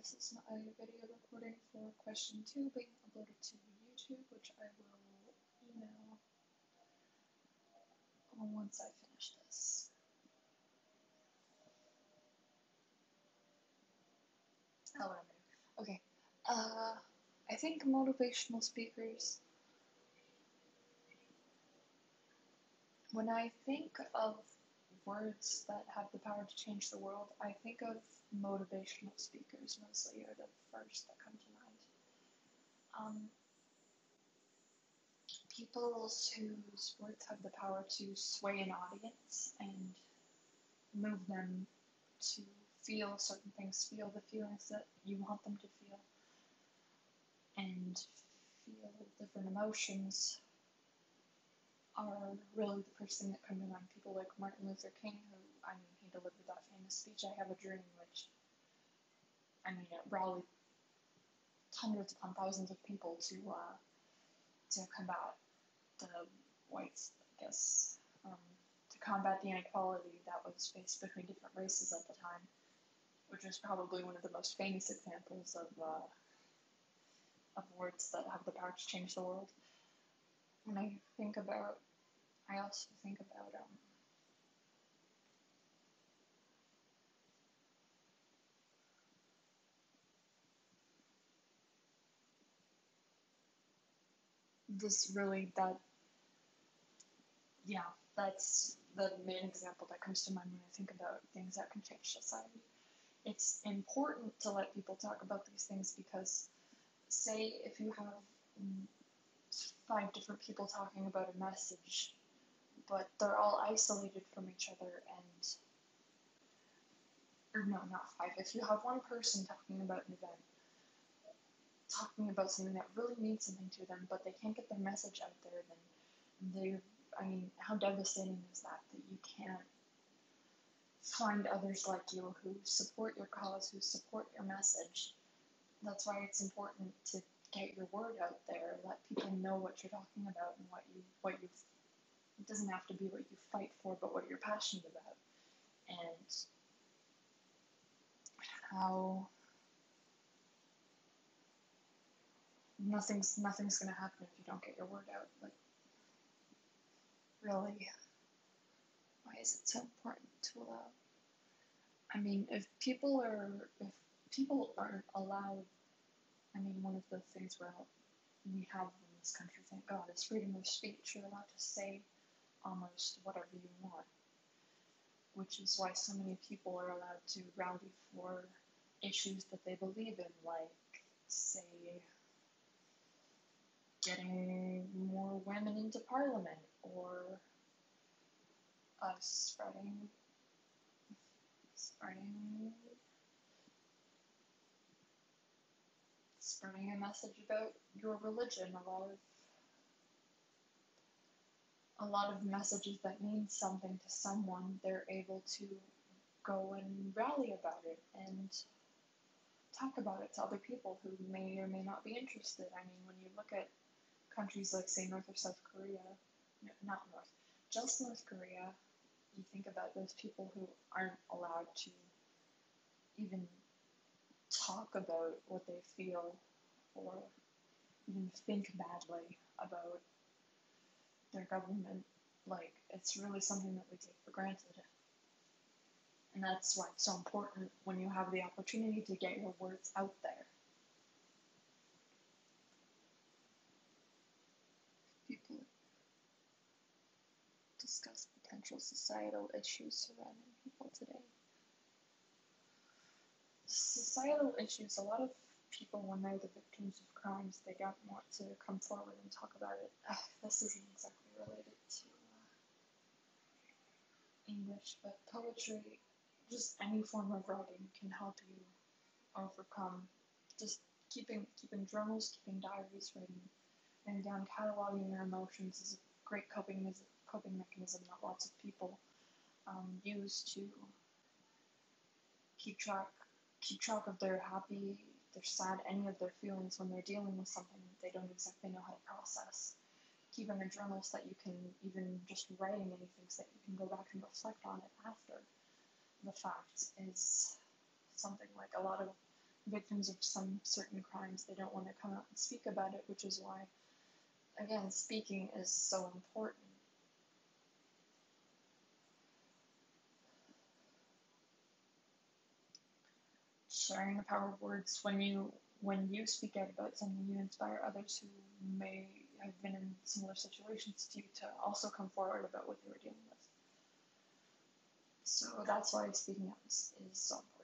This is a video recording for question 2 being uploaded to YouTube, which I will email once I finish this. Oh, what am I doing? Okay. I think motivational speakers, when I think of words that have the power to change the world, I think of motivational speakers mostly, are the first that come to mind. People whose words have the power to sway an audience and move them to feel certain things, feel the feelings that you want them to feel, and feel different emotions are really the first thing that come to mind. People like Martin Luther King, who, he delivered that famous speech, I Have a Dream, which, it rallied hundreds upon thousands of people to combat the whites, I guess, to combat the inequality that was faced between different races at the time, which is probably one of the most famous examples of words that have the power to change the world. When I think about, I also think about that's the main example that comes to mind when I think about things that can change society. It's important to let people talk about these things because, say, if you have 5 different people talking about a message, but they're all isolated from each other, or no, not 5, if you have one person talking about an event, talking about something that really means something to them, but they can't get their message out there, then how devastating is that you can't find others like you who support your cause, who support your message. That's why it's important to get your word out there, let people know what you're talking about and it doesn't have to be what you fight for, but what you're passionate about. And how nothing's gonna happen if you don't get your word out. Like, really, why is it so important to allow? If people aren't allowed, one of the things we have in this country, thank God, is freedom of speech. You're allowed to say almost whatever you want, which is why so many people are allowed to rally for issues that they believe in, like, say, getting more women into parliament, or spreading a message about your religion. A lot of messages that mean something to someone, they're able to go and rally about it and talk about it to other people who may or may not be interested. When you look at countries like, say, North or South Korea, not North, just North Korea, you think about those people who aren't allowed to even talk about what they feel or even think badly about their government. Like, it's really something that we take for granted. And that's why it's so important when you have the opportunity to get your words out there. People discuss potential societal issues surrounding people today. Societal issues, a lot of people, when they're the victims of crimes, they don't want to come forward and talk about it. This isn't exactly related to English, but poetry, just any form of writing can help you overcome. Just keeping journals, keeping diaries, writing down, cataloging your emotions is a great coping mechanism that lots of people use to keep track of their happy, their sad, any of their feelings when they're dealing with something that they don't exactly know how to process. Keeping a journal so that you can, even just writing anything, so that you can go back and reflect on it after the fact, is something like a lot of victims of some certain crimes, they don't want to come out and speak about it, which is why, again, speaking is so important. Sharing the power of words. When you speak out about something, you inspire others who may have been in similar situations to you to also come forward about what they were dealing with. So that's why speaking out is so important.